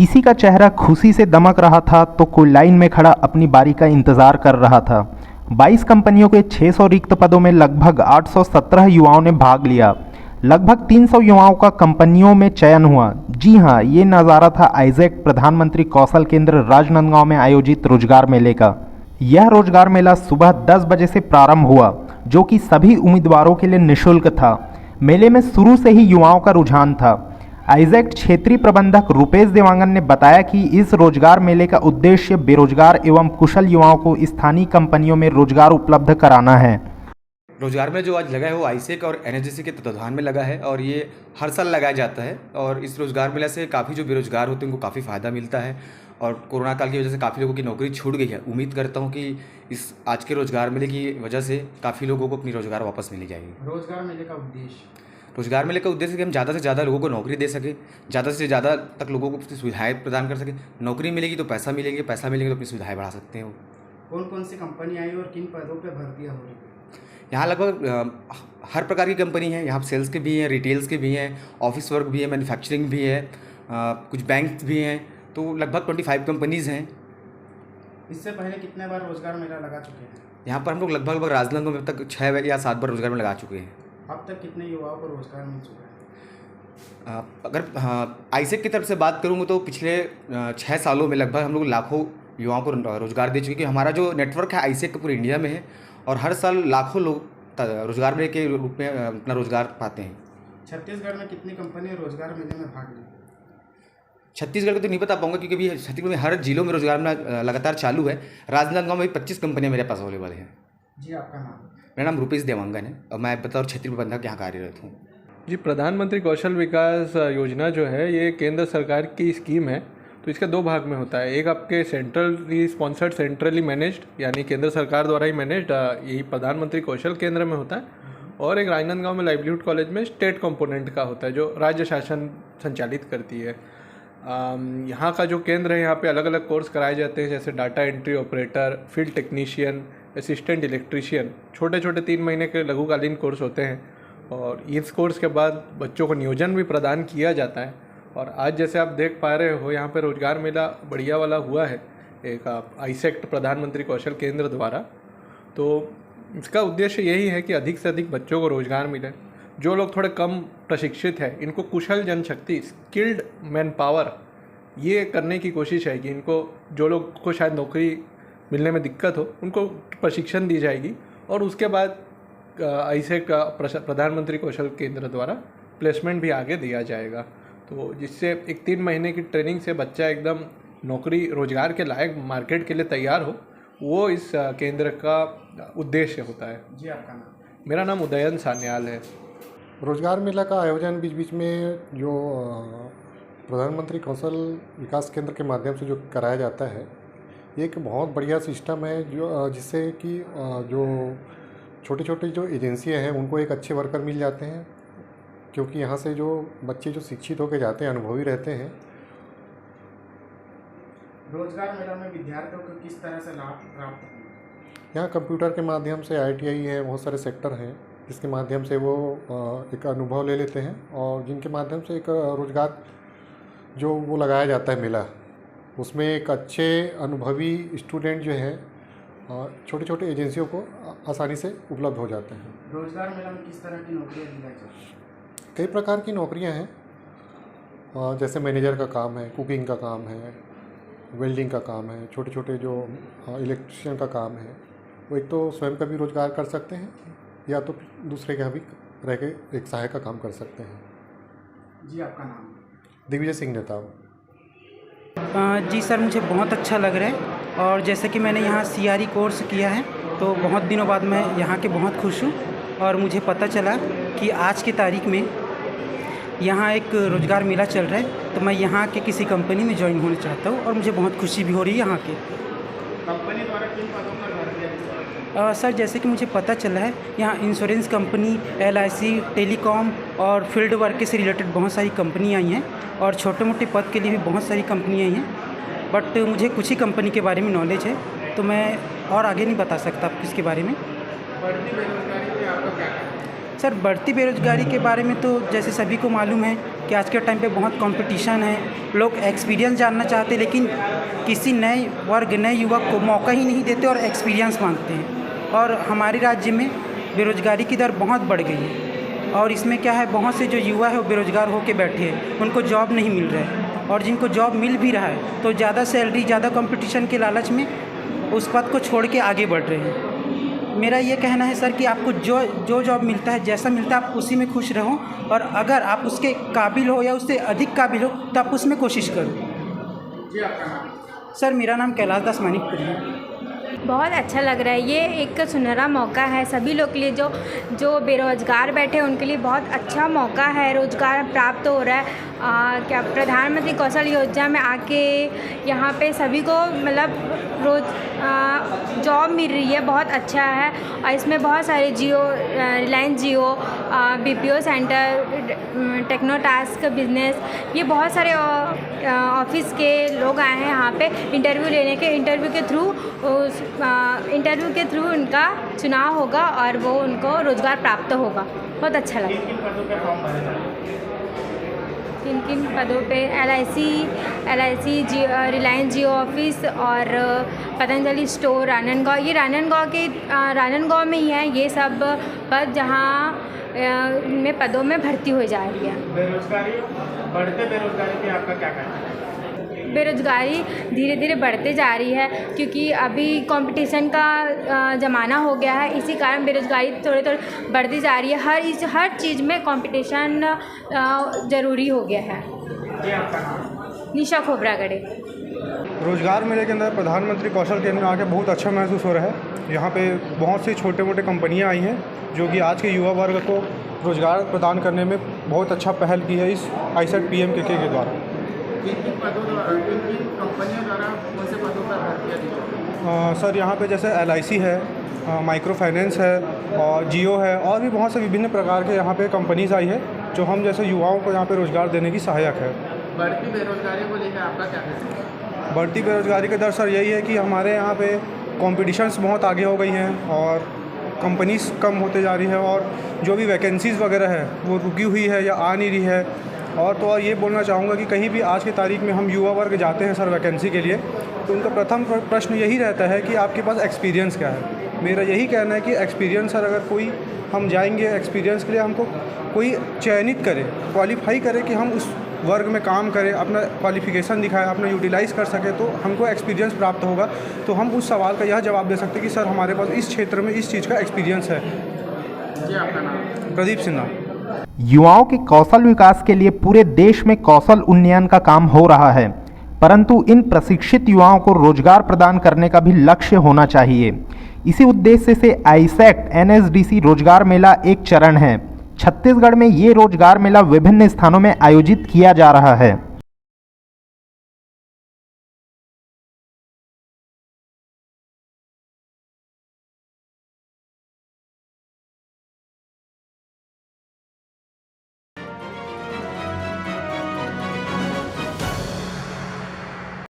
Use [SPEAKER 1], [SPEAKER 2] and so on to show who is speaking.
[SPEAKER 1] किसी का चेहरा खुशी से दमक रहा था तो कोई लाइन में खड़ा अपनी बारी का इंतज़ार कर रहा था। 22 कंपनियों के 600 रिक्त पदों में लगभग 817 युवाओं ने भाग लिया। लगभग 300 युवाओं का कंपनियों में चयन हुआ। जी हाँ, ये नज़ारा था आइजैक प्रधानमंत्री कौशल केंद्र राजनांदगांव में आयोजित रोजगार मेले का। यह रोजगार मेला सुबह 10 बजे से प्रारंभ हुआ, जो कि सभी उम्मीदवारों के लिए निःशुल्क था। मेले में शुरू से ही युवाओं का रुझान था। आइजैक क्षेत्रीय प्रबंधक रुपेश देवांगन ने बताया कि इस रोजगार मेले का उद्देश्य बेरोजगार एवं कुशल युवाओं को स्थानीय कंपनियों में रोजगार उपलब्ध कराना है।
[SPEAKER 2] रोजगार में जो आज लगा है वो आइसेक और एनएचडीसी के तत्वाधान में लगा है और ये हर साल लगाया जाता है। और इस रोजगार मेले से काफ़ी जो बेरोजगार होते हैं उनको काफ़ी फ़ायदा मिलता है और कोरोना काल की वजह से काफ़ी लोगों की नौकरी छूट गई है। उम्मीद करता हूँ कि इस आज के रोजगार मेले की वजह से काफ़ी लोगों को अपनी रोजगार वापस मिल जाएगी। रोजगार मेले का उद्देश्य कि हम ज़्यादा से ज़्यादा लोगों को नौकरी दे सकें, ज़्यादा से ज़्यादा तक लोगों को अपनी सुविधाएँ प्रदान कर सकें। नौकरी मिलेगी तो पैसा मिलेंगे, पैसा मिलेंगे तो अपनी सुविधाएँ बढ़ा सकते हैं।
[SPEAKER 3] कौन कौन सी कंपनी आई और किन पदों पर भर्तियाँ हो रही है?
[SPEAKER 2] यहाँ लगभग हर प्रकार की कंपनी है। यहाँ सेल्स के भी हैं, रिटेल्स के भी हैं, ऑफिस वर्क भी है, मैन्युफैक्चरिंग भी है, कुछ बैंक भी हैं। तो लगभग 25 कंपनीज़ हैं।
[SPEAKER 3] इससे पहले कितने बार रोजगार मेला लगा चुके हैं?
[SPEAKER 2] यहाँ पर हम लोग लगभग राजनांदगांव में अब तक 6 या 7 बार रोजगार में लगा चुके हैं।
[SPEAKER 3] अब तक कितने युवाओं को रोजगार मिल चुका है?
[SPEAKER 2] अगर आइसेक की तरफ से बात करूँगा तो पिछले 6 सालों में लगभग हम लोग लाखों युवाओं को रोजगार दे चुके हैं। हमारा जो नेटवर्क है आइसेक का पूरे इंडिया में है और हर साल लाखों लोग रोजगार मेले के रूप में अपना रोजगार पाते हैं।
[SPEAKER 3] छत्तीसगढ़ में कितनी कंपनी रोजगार मेले में भाग ली?
[SPEAKER 2] छत्तीसगढ़ को तो नहीं बता पाऊंगा क्योंकि अभी छत्तीसगढ़ में हर जिलों में रोजगार मेला लगातार चालू है। राजनांदगांव में 25 कंपनियां मेरे पास अवेलेबल हैं।
[SPEAKER 3] जी, आपका नाम?
[SPEAKER 2] मेरा नाम रुपेश देवांगन है और मैं बतौर क्षेत्रीय प्रबंधक यहाँ कार्यरत हूँ।
[SPEAKER 4] जी, प्रधानमंत्री कौशल विकास योजना जो है ये केंद्र सरकार की स्कीम है। तो इसका 2 भाग में होता है। एक आपके सेंट्रली स्पॉन्सर्ड, सेंट्रली मैनेज्ड यानी केंद्र सरकार द्वारा ही मैनेज्ड, यही प्रधानमंत्री कौशल केंद्र में होता है। और एक राजनांदगांव में लाइवलीहुड कॉलेज में स्टेट कंपोनेंट का होता है जो राज्य शासन संचालित करती है। यहाँ का जो केंद्र है यहाँ पे अलग अलग कोर्स कराए जाते हैं, जैसे data entry operator, field technician, assistant electrician. छोटे छोटे 3 महीने के लघुकालीन कोर्स होते हैं और इस कोर्स के बाद बच्चों को नियोजन भी प्रदान किया जाता है। और आज जैसे आप देख पा रहे हो यहाँ पे रोजगार मेला बढ़िया वाला हुआ है एक आइसेक प्रधानमंत्री कौशल केंद्र द्वारा। तो इसका उद्देश्य यही है कि अधिक से अधिक बच्चों को रोजगार मिले। जो लोग थोड़े कम प्रशिक्षित हैं इनको कुशल जनशक्ति, स्किल्ड मैन पावर ये करने की कोशिश है कि इनको, जो लोग को शायद नौकरी मिलने में दिक्कत हो उनको प्रशिक्षण दी जाएगी और उसके बाद आइसेक प्रधानमंत्री कौशल केंद्र द्वारा प्लेसमेंट भी आगे दिया जाएगा। तो जिससे एक 3 महीने की ट्रेनिंग से बच्चा एकदम नौकरी रोजगार के लायक मार्केट के लिए तैयार हो, वो इस केंद्र का उद्देश्य होता है।
[SPEAKER 3] जी, आपका नाम?
[SPEAKER 4] मेरा नाम उदयन सान्याल है।
[SPEAKER 5] रोजगार मेला का आयोजन बीच बीच में जो प्रधानमंत्री कौशल विकास केंद्र के माध्यम से जो कराया जाता है, ये एक बहुत बढ़िया सिस्टम है जो जिससे कि जो छोटे छोटे जो एजेंसियां हैं उनको एक अच्छे वर्कर मिल जाते हैं, क्योंकि यहाँ से जो बच्चे जो शिक्षित होकर जाते हैं, अनुभवी रहते हैं।
[SPEAKER 3] रोजगार मेला में विद्यार्थियों को किस तरह से लाभ प्राप्त होगा?
[SPEAKER 5] यहाँ कंप्यूटर के माध्यम से ITI है, बहुत सारे सेक्टर हैं जिसके माध्यम से वो एक अनुभव ले लेते हैं और जिनके माध्यम से एक रोजगार जो वो लगाया जाता है मेला, उसमें एक अच्छे अनुभवी स्टूडेंट जो है छोटे छोटे एजेंसियों को आसानी से उपलब्ध हो जाते हैं।
[SPEAKER 3] रोजगार मेला में किस तरह की नौकरियाँ दी जाती हैं?
[SPEAKER 5] कई प्रकार की नौकरियां हैं, जैसे मैनेजर का काम है, कुकिंग का काम है, वेल्डिंग का काम है, छोटे छोटे जो इलेक्ट्रिशियन का काम है। वो एक तो स्वयं का भी रोजगार कर सकते हैं या तो दूसरे का भी रह के एक सहायक का काम कर सकते हैं।
[SPEAKER 3] जी, आपका नाम?
[SPEAKER 5] दिग्विजय सिंह नेताम।
[SPEAKER 6] जी सर, मुझे बहुत अच्छा लग रहा है और जैसे कि मैंने यहाँ CRE कोर्स किया है तो बहुत दिनों बाद मैं यहाँ के बहुत खुश हूँ और मुझे पता चला कि आज की तारीख में यहाँ एक रोज़गार मेला चल रहा है, तो मैं यहाँ के किसी कंपनी में ज्वाइन होना चाहता हूँ और मुझे बहुत खुशी भी हो रही है यहाँ के।
[SPEAKER 3] कंपनी द्वारा किन पदों पर भर्ती है?
[SPEAKER 6] सर, जैसे कि मुझे पता चला है यहाँ इंश्योरेंस कंपनी, LIC, टेलीकॉम और फील्ड वर्क से रिलेटेड बहुत सारी कंपनियाँ आई हैं और छोटे मोटे पद के लिए भी बहुत सारी कंपनियाँ आई हैं। बट मुझे कुछ ही कंपनी के बारे में नॉलेज है, तो मैं और आगे नहीं बता सकता किसके बारे में।
[SPEAKER 3] बढ़ती बेरोजगारी पे आपका क्या कहना है?
[SPEAKER 6] सर बढ़ती बेरोजगारी के बारे में तो जैसे सभी को मालूम है कि आज के टाइम पे बहुत कंपटीशन है। लोग एक्सपीरियंस जानना चाहते हैं, लेकिन किसी नए वर्ग नए युवक को मौका ही नहीं देते और एक्सपीरियंस मांगते हैं। और हमारे राज्य में बेरोजगारी की दर बहुत बढ़ गई है और इसमें क्या है, बहुत से जो युवा है वो बेरोजगार होकर बैठे हैं, उनको जॉब नहीं मिल रहा है। और जिनको जॉब मिल भी रहा है तो ज़्यादा सैलरी ज़्यादा कंपटीशन के लालच में उस पद को छोड़ के आगे बढ़ रहे हैं। मेरा ये कहना है सर कि आपको जो जॉब मिलता है, जैसा मिलता है, आप उसी में खुश रहो और अगर आप उसके काबिल हो या उससे अधिक काबिल हो तो आप उसमें कोशिश करो।
[SPEAKER 3] जी आपका नाम?
[SPEAKER 6] सर मेरा नाम कैलाश दास मानिकपुरी है।
[SPEAKER 7] बहुत अच्छा लग रहा है। ये एक सुनहरा मौका है सभी लोग के लिए, जो बेरोज़गार बैठे हैं उनके लिए बहुत अच्छा मौका है। रोज़गार प्राप्त हो रहा है। क्या प्रधानमंत्री कौशल योजना में आके यहाँ पे सभी को मतलब रोज़ जॉब मिल रही है, बहुत अच्छा है। और इसमें बहुत सारे रिलायंस जियो, BPO सेंटर, टेक्नोटास्क बिजनेस, ये बहुत सारे ऑफिस के लोग आए हैं यहाँ पे इंटरव्यू लेने के। इंटरव्यू के थ्रू उनका चुनाव होगा और वो उनको रोज़गार प्राप्त होगा। बहुत अच्छा लगा।
[SPEAKER 3] किन पदों पे फॉर्म भरे जा रहे हैं?
[SPEAKER 7] किन पदों पे? LIC रिलायंस जियो ऑफिस और पतंजलि स्टोर राजनांदगांव। ये राजनांदगांव में ही है ये सब पद, जहाँ में पदों में भर्ती हो जा रही है।
[SPEAKER 3] बढ़ते बेरोजगारी पे आपका क्या कहना है?
[SPEAKER 7] बेरोज़गारी धीरे धीरे बढ़ते जा रही है क्योंकि अभी कंपटीशन का ज़माना हो गया है। इसी कारण बेरोज़गारी थोड़े थोड़े बढ़ती जा रही है। हर चीज़ में कंपटीशन ज़रूरी हो गया है।
[SPEAKER 3] जी आपका नाम?
[SPEAKER 7] निशा खोबरागड़े।
[SPEAKER 8] रोज़गार मेले के अंदर प्रधानमंत्री कौशल केंद्र में आके बहुत अच्छा महसूस हो रहा है। यहाँ पे बहुत सी छोटे मोटे कंपनियाँ आई हैं जो कि आज के युवा वर्ग को रोज़गार प्रदान करने में बहुत अच्छा पहल की है इस ISET PMKK के द्वारा।
[SPEAKER 3] किन कंपनियों द्वारा कौन से पदों पर भर्तियाँ दी जाती?
[SPEAKER 8] सर यहाँ पे जैसे LIC है, माइक्रो फाइनेंस है और जियो है और भी बहुत से विभिन्न प्रकार के यहाँ पे कंपनीज आई है जो हम जैसे युवाओं को यहाँ पे रोज़गार देने की सहायक है।
[SPEAKER 3] बढ़ती बेरोजगारी को लेकर आपका क्या कहना है?
[SPEAKER 8] बढ़ती बेरोज़गारी का दर सर यही है कि हमारे यहाँ पे कॉम्पिटिशन्स बहुत आगे हो गई हैं और कंपनीज कम होते जा रही है और जो भी वैकेंसीज़ वगैरह है वो रुकी हुई है या आ नहीं रही है। और ये बोलना चाहूँगा कि कहीं भी आज की तारीख में हम युवा वर्ग जाते हैं सर वैकेंसी के लिए, तो उनका प्रथम प्रश्न यही रहता है कि आपके पास एक्सपीरियंस क्या है। मेरा यही कहना है कि एक्सपीरियंस सर अगर कोई हम जाएंगे एक्सपीरियंस के लिए, हमको कोई चयनित करे, क्वालिफाई करे कि हम उस वर्ग में काम करें, अपना क्वालिफिकेशन दिखाए, अपना यूटिलाइज़ कर सके, तो हमको एक्सपीरियंस प्राप्त होगा। तो हम उस सवाल का यह जवाब दे सकते हैं कि सर हमारे पास इस क्षेत्र में इस चीज़ का एक्सपीरियंस है।
[SPEAKER 3] जी आपका नाम?
[SPEAKER 8] प्रदीप सिन्हा।
[SPEAKER 1] युवाओं के कौशल विकास के लिए पूरे देश में कौशल उन्नयन का काम हो रहा है, परंतु इन प्रशिक्षित युवाओं को रोजगार प्रदान करने का भी लक्ष्य होना चाहिए। इसी उद्देश्य से ISET NSDC रोजगार मेला एक चरण है। छत्तीसगढ़ में ये रोजगार मेला विभिन्न स्थानों में आयोजित किया जा रहा है।